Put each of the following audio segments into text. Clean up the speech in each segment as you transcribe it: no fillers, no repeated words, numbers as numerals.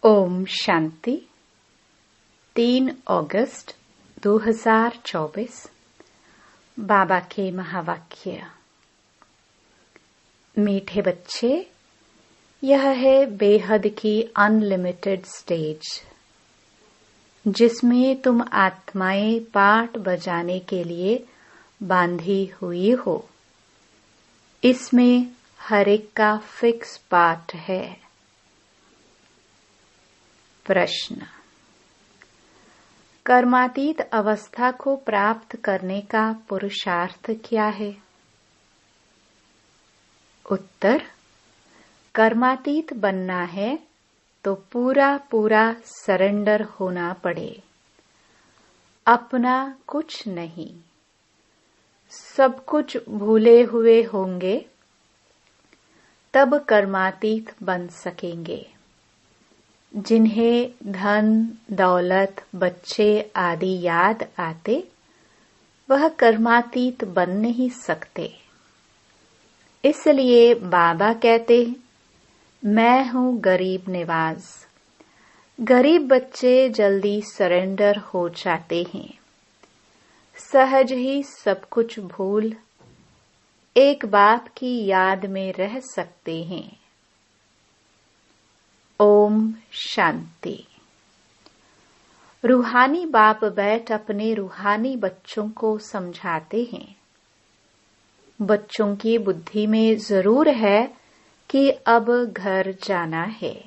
ओम शांति। 3 अगस्त 2024 बाबा के महावाक्य। मीठे बच्चे, यह है बेहद की अनलिमिटेड स्टेज जिसमें तुम आत्माएं पाठ बजाने के लिए बांधी हुई हो। इसमें हर एक का फिक्स पाठ है। प्रश्न: कर्मातीत अवस्था को प्राप्त करने का पुरुषार्थ क्या है? उत्तर: कर्मातीत बनना है तो पूरा सरेंडर होना पड़े। अपना कुछ नहीं, सब कुछ भूले हुए होंगे, तब कर्मातीत बन सकेंगे। जिन्हें धन दौलत बच्चे आदि याद आते, वह कर्मातीत बन नहीं सकते। इसलिए बाबा कहते, मैं हूँ गरीब निवाज। गरीब बच्चे जल्दी सरेंडर हो जाते हैं। सहज ही सब कुछ भूल एक बाप की याद में रह सकते हैं। ओम शांति। रूहानी बाप बैठ अपने रूहानी बच्चों को समझाते हैं। बच्चों की बुद्धि में जरूर है कि अब घर जाना है।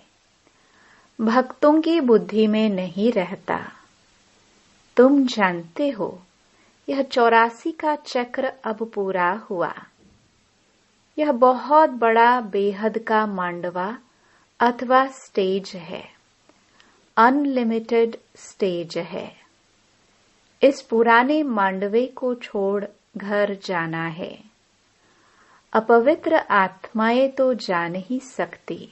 भक्तों की बुद्धि में नहीं रहता। तुम जानते हो, यह 84 का चक्र अब पूरा हुआ। यह बहुत बड़ा बेहद का मांडवा अथवा स्टेज है, अनलिमिटेड स्टेज है। इस पुराने मांडवे को छोड़ घर जाना है। अपवित्र आत्माएं तो जा नहीं सकती,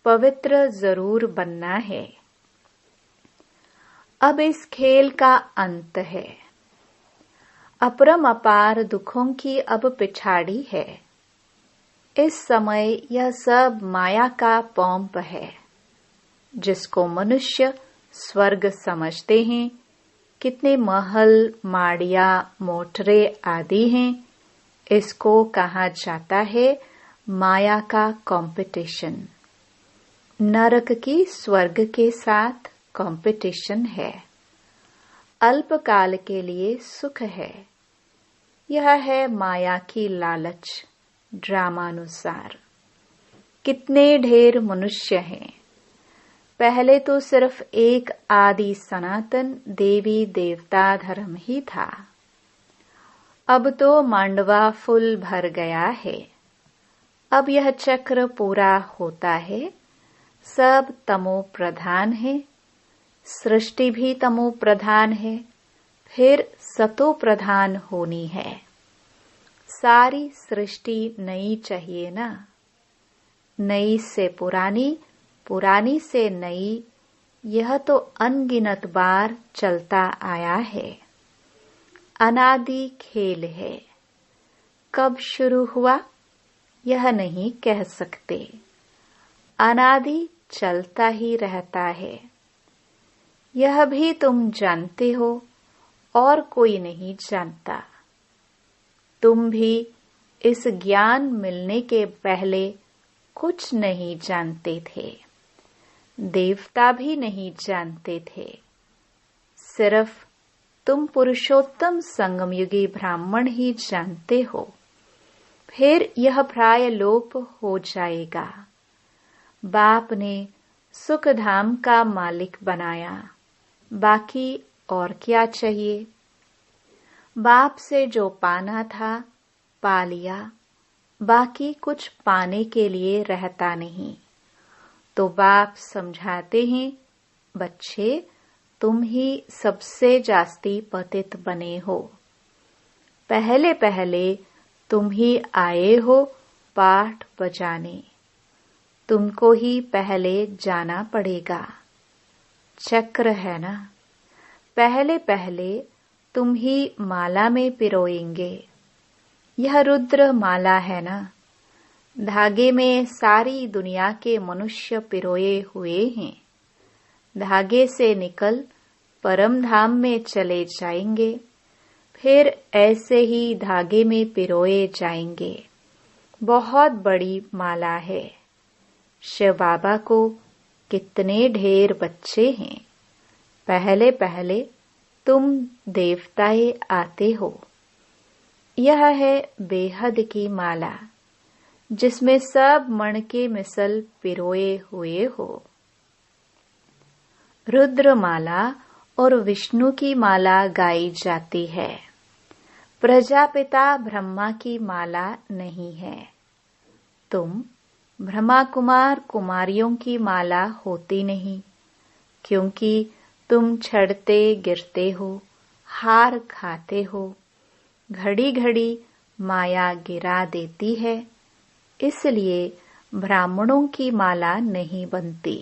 पवित्र जरूर बनना है। अब इस खेल का अंत है। अपरम अपार दुखों की अब पिछाड़ी है। इस समय यह सब माया का पोंप है, जिसको मनुष्य स्वर्ग समझते हैं। कितने महल माड़िया मोटरे आदि हैं। इसको कहा जाता है माया का कंपटीशन। नरक की स्वर्ग के साथ कंपटीशन है। अल्पकाल के लिए सुख है। यह है माया की लालच। ड्रामानुसार कितने ढेर मनुष्य हैं। पहले तो सिर्फ एक आदि सनातन देवी देवता धर्म ही था। अब तो मांडवा फुल भर गया है। अब यह चक्र पूरा होता है। सब तमो प्रधान है। सृष्टि भी तमो प्रधान है। फिर सतो प्रधान होनी है। सारी सृष्टि नई चाहिए ना। नई से पुरानी, पुरानी से नई, यह तो अनगिनत बार चलता आया है। अनादि खेल है। कब शुरू हुआ यह नहीं कह सकते। अनादि चलता ही रहता है। यह भी तुम जानते हो और कोई नहीं जानता। तुम भी इस ज्ञान मिलने के पहले कुछ नहीं जानते थे। देवता भी नहीं जानते थे। सिर्फ तुम पुरुषोत्तम संगमयुगी ब्राह्मण ही जानते हो। फिर यह प्राय लोप हो जाएगा। बाप ने सुखधाम का मालिक बनाया। बाकी और क्या चाहिए? बाप से जो पाना था पा लिया। बाकी कुछ पाने के लिए रहता नहीं। तो बाप समझाते हैं, बच्चे तुम ही सबसे जास्ती पतित बने हो। पहले पहले तुम ही आए हो पाठ बजाने। तुमको ही पहले जाना पड़ेगा। चक्र है ना। पहले पहले तुम ही माला में पिरोएंगे। यह रुद्र माला है ना। धागे में सारी दुनिया के मनुष्य पिरोए हुए हैं। धागे से निकल परम धाम में चले जाएंगे, फिर ऐसे ही धागे में पिरोए जाएंगे। बहुत बड़ी माला है। शिव बाबा को कितने ढेर बच्चे हैं। पहले पहले तुम देवताएं आते हो। यह है बेहद की माला, जिसमें सब मण के मिसल पिरोए हुए हो। रुद्र माला और विष्णु की माला गाई जाती है। प्रजापिता ब्रह्मा की माला नहीं है। तुम ब्रह्मा कुमार कुमारियों की माला होती नहीं, क्योंकि तुम छड़ते गिरते हो, हार खाते हो। घड़ी घड़ी माया गिरा देती है, इसलिए ब्राह्मणों की माला नहीं बनती।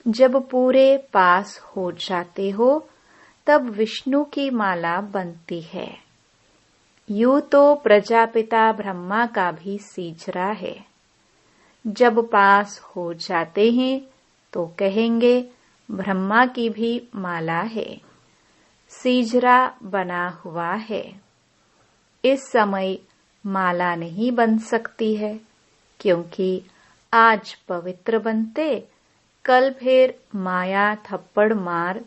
जब पूरे पास हो जाते हो तब विष्णु की माला बनती है। यूं तो प्रजापिता ब्रह्मा का भी सीजरा है। जब पास हो जाते हैं तो कहेंगे ब्रह्मा की भी माला है, सीजरा बना हुआ है। इस समय माला नहीं बन सकती है, क्योंकि आज पवित्र बनते कल फिर माया थप्पड़ मार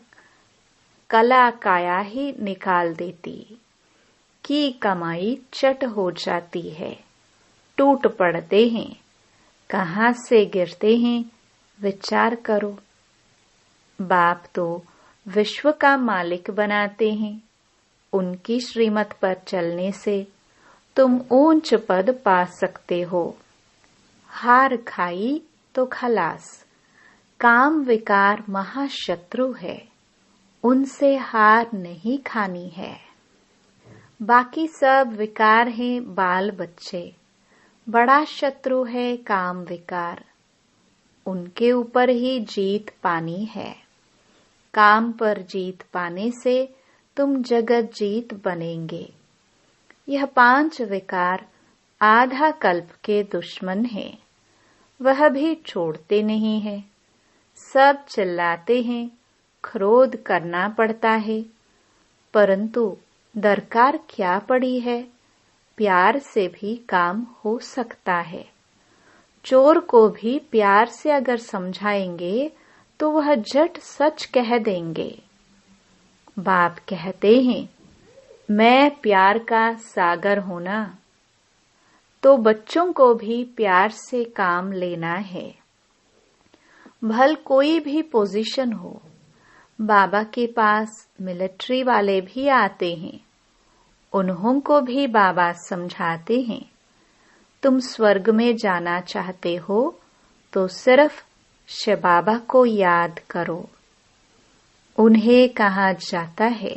कला काया ही निकाल देती। की कमाई चट हो जाती है, टूट पड़ते हैं। कहाँ से गिरते हैं विचार करो। बाप तो विश्व का मालिक बनाते हैं। उनकी श्रीमत पर चलने से तुम ऊंच पद पा सकते हो। हार खाई तो खलास। काम विकार महाशत्रु है, उनसे हार नहीं खानी है। बाकी सब विकार हैं बाल बच्चे, बड़ा शत्रु है काम विकार। उनके ऊपर ही जीत पानी है। काम पर जीत पाने से तुम जगत जीत बनेंगे। यह 5 विकार आधा कल्प के दुश्मन हैं, वह भी छोड़ते नहीं हैं। सब चिल्लाते हैं, क्रोध करना पड़ता है, परंतु दरकार क्या पड़ी है। प्यार से भी काम हो सकता है। चोर को भी प्यार से अगर समझाएंगे तो वह झट सच कह देंगे। बाप कहते हैं, मैं प्यार का सागर हूं ना। तो बच्चों को भी प्यार से काम लेना है। भल कोई भी पोजीशन हो, बाबा के पास मिलिट्री वाले भी आते हैं, उन्हों को भी बाबा समझाते हैं। तुम स्वर्ग में जाना चाहते हो तो सिर्फ शिव बाबा को याद करो। उन्हें कहा जाता है,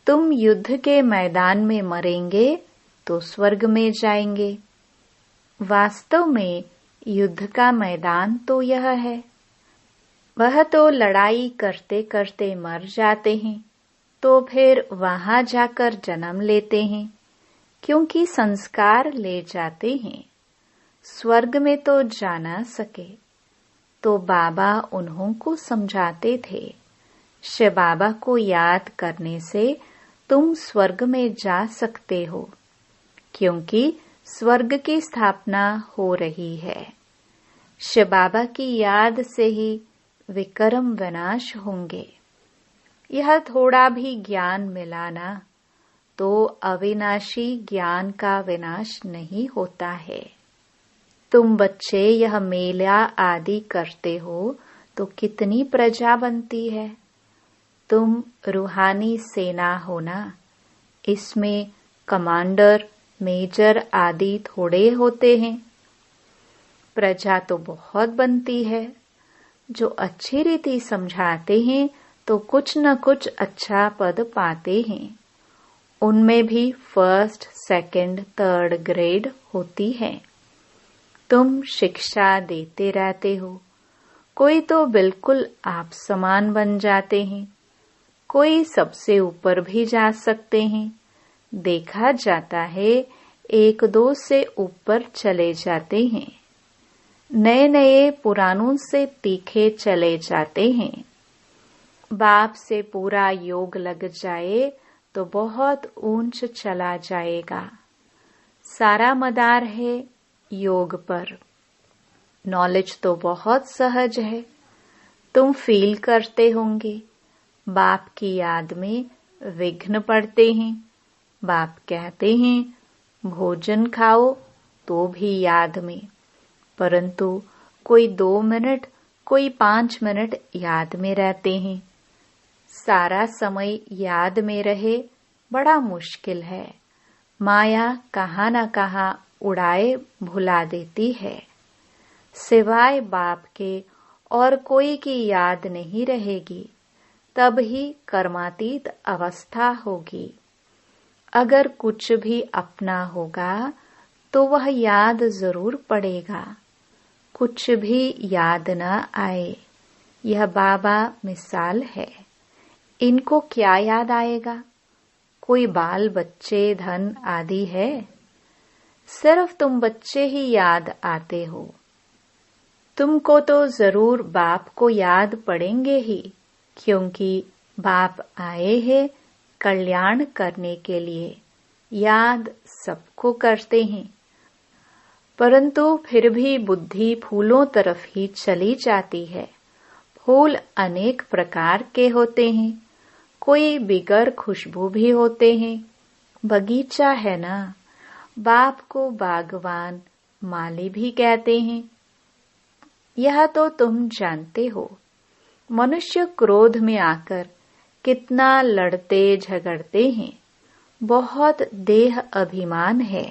तुम युद्ध के मैदान में मरेंगे तो स्वर्ग में जाएंगे। वास्तव में युद्ध का मैदान तो यह है। वह तो लड़ाई करते करते मर जाते हैं, तो फिर वहां जाकर जन्म लेते हैं, क्योंकि संस्कार ले जाते हैं। स्वर्ग में तो जा ना सके, तो बाबा उन्हों को समझाते थे, शिव बाबा को याद करने से तुम स्वर्ग में जा सकते हो, क्योंकि स्वर्ग की स्थापना हो रही है। शिव बाबा की याद से ही विक्रम विनाश होंगे। यह थोड़ा भी ज्ञान मिला ना तो अविनाशी ज्ञान का विनाश नहीं होता है। तुम बच्चे यह मेला आदि करते हो तो कितनी प्रजा बनती है। तुम रूहानी सेना हो ना, इसमें कमांडर मेजर आदि थोड़े होते हैं। प्रजा तो बहुत बनती है। जो अच्छी रीति समझाते हैं तो कुछ न कुछ अच्छा पद पाते हैं। उनमें भी फर्स्ट, सेकंड, थर्ड ग्रेड होती है। तुम शिक्षा देते रहते हो। कोई तो बिल्कुल आप समान बन जाते हैं, कोई सबसे ऊपर भी जा सकते हैं। देखा जाता है 1-2 से ऊपर चले जाते हैं, नए नए पुराणों से तीखे चले जाते हैं। बाप से पूरा योग लग जाए तो बहुत ऊंच चला जाएगा। सारा मदार है योग पर। नॉलेज तो बहुत सहज है, तुम फील करते होंगे। बाप की याद में विघ्न पड़ते हैं। बाप कहते हैं भोजन खाओ तो भी याद में, परंतु कोई 2 मिनट, कोई 5 मिनट याद में रहते हैं। सारा समय याद में रहे बड़ा मुश्किल है। माया कहाँ न कहाँ उड़ाए भुला देती है। सिवाय बाप के और कोई की याद नहीं रहेगी, तब ही कर्मातीत अवस्था होगी। अगर कुछ भी अपना होगा तो वह याद जरूर पड़ेगा। कुछ भी याद न आए, यह बाबा मिसाल है। इनको क्या याद आएगा? कोई बाल बच्चे धन आदि है? सिर्फ तुम बच्चे ही याद आते हो। तुमको तो जरूर बाप को याद पड़ेंगे ही, क्योंकि बाप आए हैं कल्याण करने के लिए। याद सबको करते हैं, परंतु फिर भी बुद्धि फूलों तरफ ही चली जाती है। फूल अनेक प्रकार के होते हैं, कोई बिगर खुशबू भी होते हैं। बगीचा है ना, बाप को बागवान माली भी कहते हैं। यह तो तुम जानते हो। मनुष्य क्रोध में आकर कितना लड़ते झगड़ते हैं। बहुत देह अभिमान है।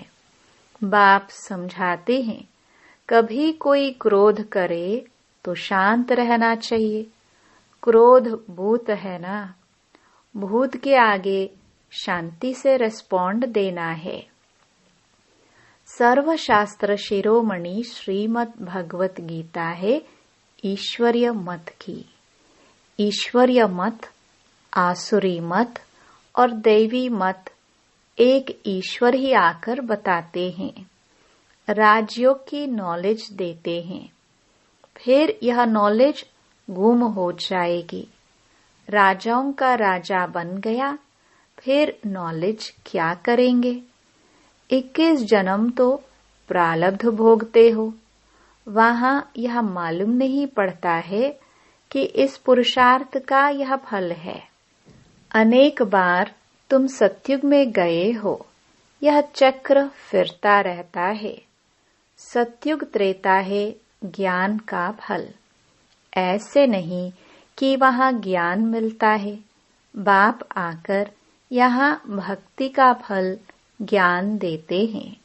बाप समझाते हैं कभी कोई क्रोध करे तो शांत रहना चाहिए। क्रोध भूत है ना, भूत के आगे शांति से रिस्पॉन्ड देना है। सर्वशास्त्र शिरोमणि श्रीमद् भगवत गीता है ईश्वरीय मत की। ईश्वरीय मत, आसुरी मत और दैवी मत एक ईश्वर ही आकर बताते हैं। राजयोग की नॉलेज देते हैं, फिर यह नॉलेज गुम हो जाएगी। राजाओं का राजा बन गया, फिर नॉलेज क्या करेंगे? 21 जन्म तो प्रारब्ध भोगते हो। वहां यह मालूम नहीं पड़ता है कि इस पुरुषार्थ का यह फल है। अनेक बार तुम सतयुग में गए हो, यह चक्र फिरता रहता है। सतयुग त्रेता है ज्ञान का फल। ऐसे नहीं कि वहां ज्ञान मिलता है। बाप आकर यहाँ भक्ति का फल ज्ञान देते हैं।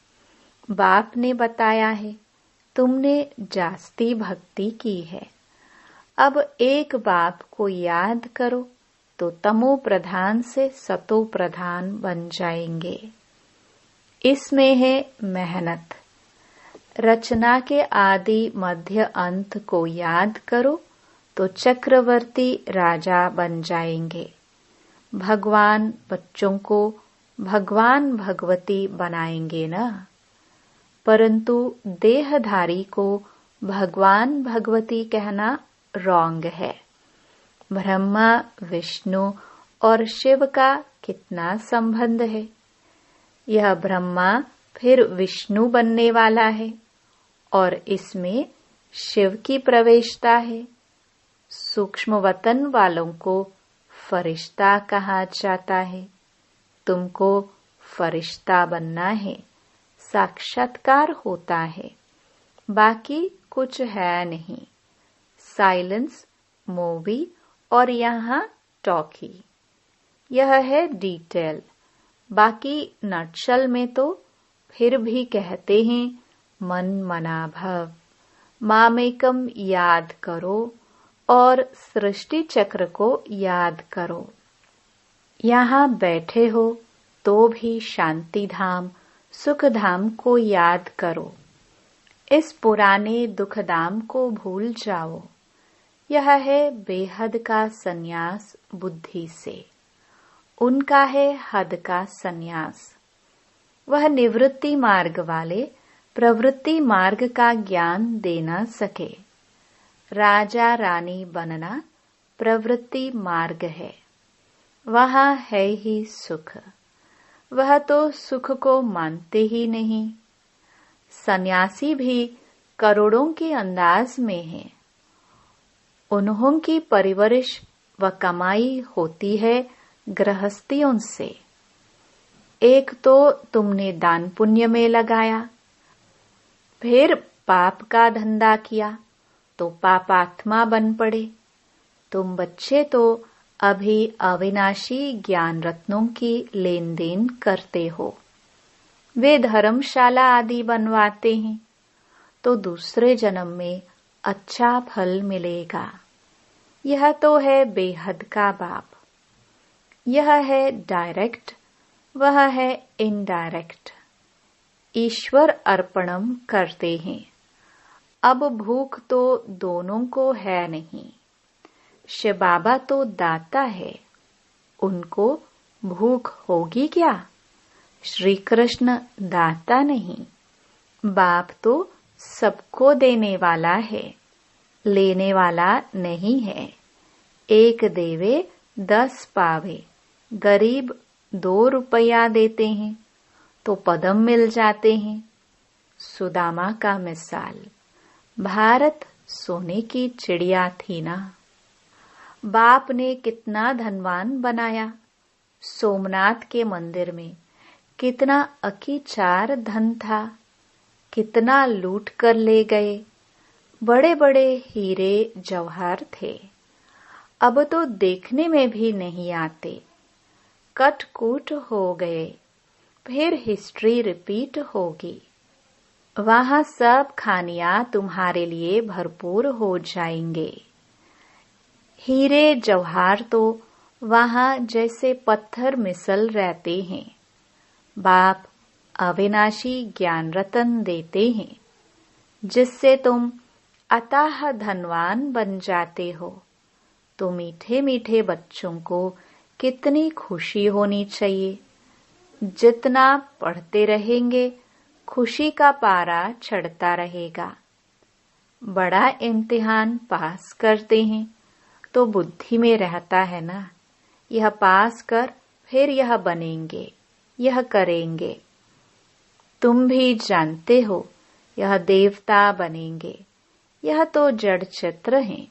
बाप ने बताया है तुमने जास्ती भक्ति की है। अब एक बाप को याद करो तो तमो प्रधान से सतो प्रधान बन जाएंगे। इसमें है मेहनत। रचना के आदि मध्य अंत को याद करो तो चक्रवर्ती राजा बन जाएंगे। भगवान बच्चों को भगवान भगवती बनाएंगे ना, परंतु देहधारी को भगवान भगवती कहना रॉन्ग है। ब्रह्मा विष्णु और शिव का कितना संबंध है? यह ब्रह्मा फिर विष्णु बनने वाला है और इसमें शिव की प्रवेशता है। सूक्ष्म वतन वालों को फरिश्ता कहा जाता है। तुमको फरिश्ता बनना है, साक्षात्कार होता है, बाकी कुछ है नहीं। साइलेंस, मूवी और यहाँ टॉकी, यह है डिटेल। बाकी नटशल में तो फिर भी कहते हैं मन मना भव, मामेकम याद करो और सृष्टि चक्र को याद करो। यहाँ बैठे हो तो भी शांति धाम सुख धाम को याद करो। इस पुराने दुख धाम को भूल जाओ। यह है बेहद का संन्यास बुद्धि से, उनका है हद का संन्यास। वह निवृत्ति मार्ग वाले प्रवृत्ति मार्ग का ज्ञान दे न सके। राजा रानी बनना प्रवृत्ति मार्ग है, वहाँ है ही सुख। वह तो सुख को मानते ही नहीं। सन्यासी भी करोड़ों के अंदाज में है। उन्हों की परवरिश व कमाई होती है गृहस्थियों से। एक तो तुमने दान पुण्य में लगाया, फिर पाप का धंधा किया तो पापात्मा बन पड़े। तुम बच्चे तो अभी अविनाशी ज्ञान रत्नों की लेन देन करते हो। वे धर्मशाला आदि बनवाते हैं तो दूसरे जन्म में अच्छा फल मिलेगा। यह तो है बेहद का बाप। यह है डायरेक्ट, वह है इनडायरेक्ट। ईश्वर अर्पणम करते हैं। अब भूख तो दोनों को है नहीं। शिव बाबा तो दाता है, उनको भूख होगी क्या? श्री कृष्ण दाता नहीं, बाप तो सबको देने वाला है, लेने वाला नहीं है। एक देवे 10 पावे, गरीब 2 रुपया देते हैं तो पदम मिल जाते हैं। सुदामा का मिसाल। भारत सोने की चिड़िया थी ना। बाप ने कितना धनवान बनाया। सोमनाथ के मंदिर में कितना अकीचार धन था, कितना लूट कर ले गए। बड़े बड़े हीरे जवाहर थे, अब तो देखने में भी नहीं आते। कटकूट हो गए, फिर हिस्ट्री रिपीट होगी। वहां सब खानियां तुम्हारे लिए भरपूर हो जाएंगे। हीरे जवाहर तो वहां जैसे पत्थर मिसल रहते हैं। बाप अविनाशी ज्ञान रतन देते हैं, जिससे तुम अथाह धनवान बन जाते हो। तो मीठे मीठे बच्चों को कितनी खुशी होनी चाहिए। जितना पढ़ते रहेंगे खुशी का पारा चढ़ता रहेगा। बड़ा इम्तिहान पास करते हैं तो बुद्धि में रहता है ना, यह पास कर फिर यह बनेंगे, यह करेंगे। तुम भी जानते हो यह देवता बनेंगे। यह तो जड़ चित्र हैं।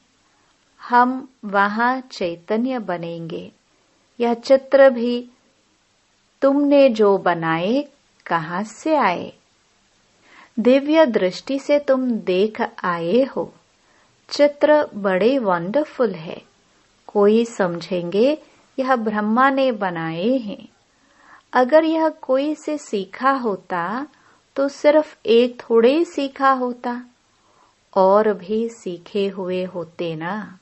हम वहां चैतन्य बनेंगे। यह चित्र भी तुमने जो बनाए कहाँ से आए? दिव्य दृष्टि से तुम देख आए हो। चित्र बड़े वंडरफुल है। कोई समझेंगे यह ब्रह्मा ने बनाए हैं। अगर यह कोई से सीखा होता तो सिर्फ एक थोड़े सीखा होता, और भी सीखे हुए होते ना।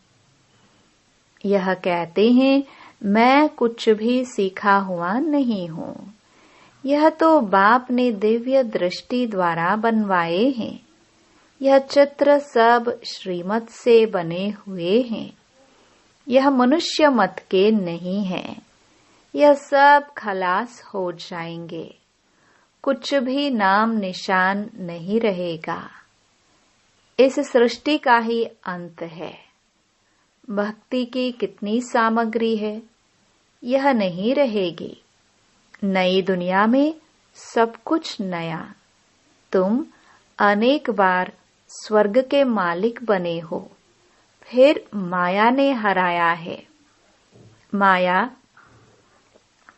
यह कहते हैं मैं कुछ भी सीखा हुआ नहीं हूँ। यह तो बाप ने दिव्य दृष्टि द्वारा बनवाए हैं। यह चित्र सब श्रीमत से बने हुए हैं। यह मनुष्य मत के नहीं है। यह सब खलास हो जाएंगे। कुछ भी नाम निशान नहीं रहेगा। इस सृष्टि का ही अंत है। भक्ति की कितनी सामग्री है, यह नहीं रहेगी। नई दुनिया में सब कुछ नया। तुम अनेक बार स्वर्ग के मालिक बने हो, फिर माया ने हराया है। माया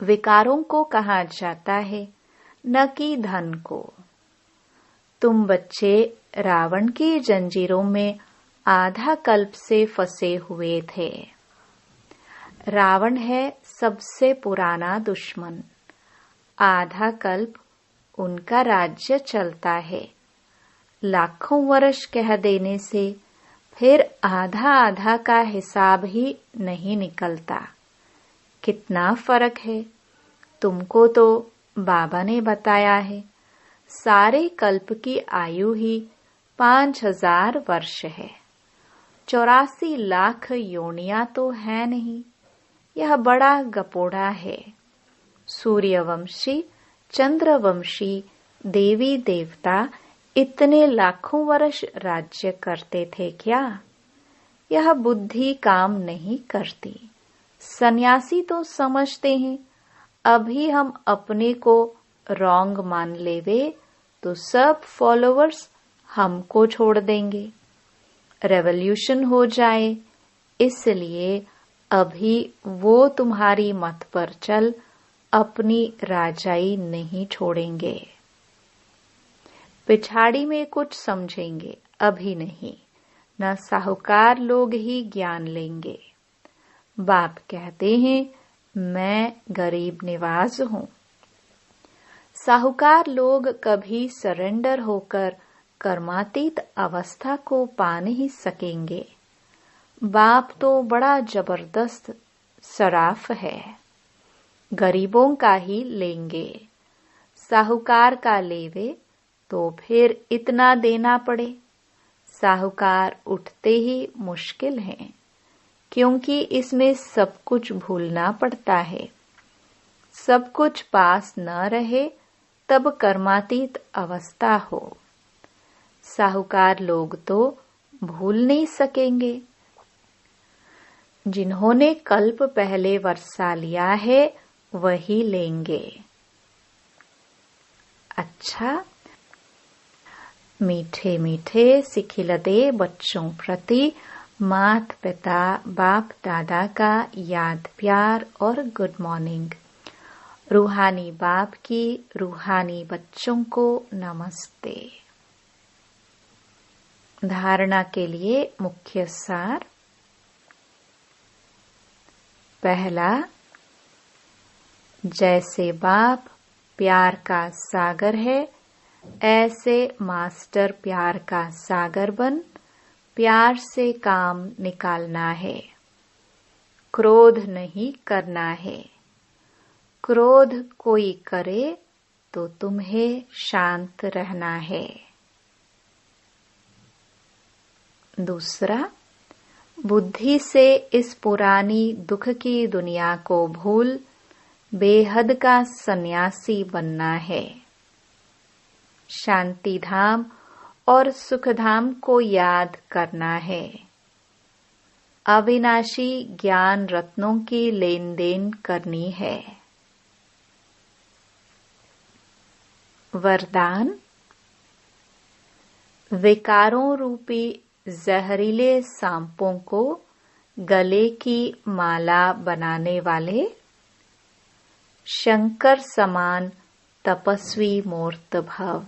विकारों को कहा जाता है, न कि धन को। तुम बच्चे रावण की जंजीरों में आधा कल्प से फंसे हुए थे। रावण है सबसे पुराना दुश्मन। आधा कल्प उनका राज्य चलता है। लाखों वर्ष कह देने से फिर आधा आधा का हिसाब ही नहीं निकलता। कितना फर्क है। तुमको तो बाबा ने बताया है, सारे कल्प की आयु ही 5000 वर्ष है। 84 लाख योनियां तो है नहीं। यह बड़ा गपोड़ा है। सूर्यवंशी चंद्रवंशी देवी देवता इतने लाखों वर्ष राज्य करते थे क्या? यह बुद्धि काम नहीं करती। सन्यासी तो समझते हैं अभी हम अपने को रॉन्ग मान लेवे तो सब फॉलोवर्स हमको छोड़ देंगे, रेवोल्यूशन हो जाए, इसलिए अभी वो तुम्हारी मत पर चल अपनी राजाई नहीं छोड़ेंगे। पिछाड़ी में कुछ समझेंगे, अभी नहीं। न साहूकार लोग ही ज्ञान लेंगे। बाप कहते हैं मैं गरीब निवाज हूं। साहूकार लोग कभी सरेंडर होकर कर्मातीत अवस्था को पा नहीं सकेंगे। बाप तो बड़ा जबरदस्त सराफ है, गरीबों का ही लेंगे। साहूकार का लेवे तो फिर इतना देना पड़े। साहूकार उठते ही मुश्किल है, क्योंकि इसमें सब कुछ भूलना पड़ता है। सब कुछ पास न रहे तब कर्मातीत अवस्था हो। साहूकार लोग तो भूल नहीं सकेंगे। जिन्होंने कल्प पहले वर्षा लिया है वही लेंगे। अच्छा, मीठे मीठे सिखिलते बच्चों प्रति माता पिता बाप दादा का याद प्यार और गुड मॉर्निंग। रूहानी बाप की रूहानी बच्चों को नमस्ते। धारणा के लिए मुख्य सार। पहला, जैसे बाप प्यार का सागर है, ऐसे मास्टर प्यार का सागर बन प्यार से काम निकालना है। क्रोध नहीं करना है। क्रोध कोई करे तो तुम्हें शांत रहना है। दूसरा, बुद्धि से इस पुरानी दुख की दुनिया को भूल बेहद का सन्यासी बनना है। शांति धाम और सुख धाम को याद करना है। अविनाशी ज्ञान रत्नों की लेन देन करनी है। वरदान। विकारों रूपी जहरीले सांपों को गले की माला बनाने वाले शंकर समान तपस्वी मूर्त भव।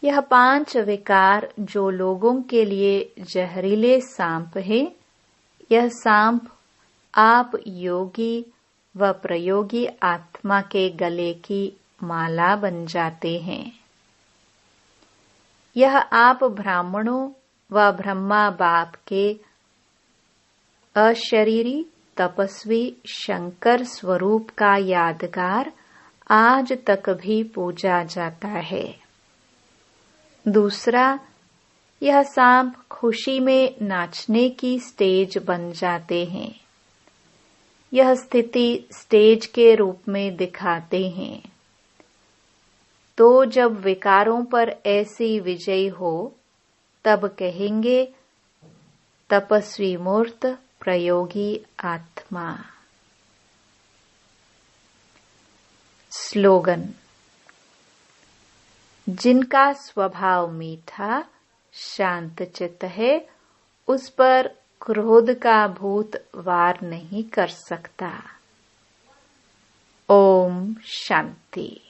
यह 5 विकार जो लोगों के लिए जहरीले सांप है, यह सांप आप योगी व प्रयोगी आत्मा के गले की माला बन जाते हैं। यह आप ब्राह्मणों व ब्रह्मा बाप के अशरीरी तपस्वी शंकर स्वरूप का यादगार आज तक भी पूजा जाता है। दूसरा, यह सांप खुशी में नाचने की स्टेज बन जाते हैं। यह स्थिति स्टेज के रूप में दिखाते हैं। तो जब विकारों पर ऐसी विजय हो तब कहेंगे तपस्वी मूर्त प्रयोगी आत्मा। स्लोगन। जिनका स्वभाव मीठा शांत चित्त है, उस पर क्रोध का भूत वार नहीं कर सकता। ओम शांति।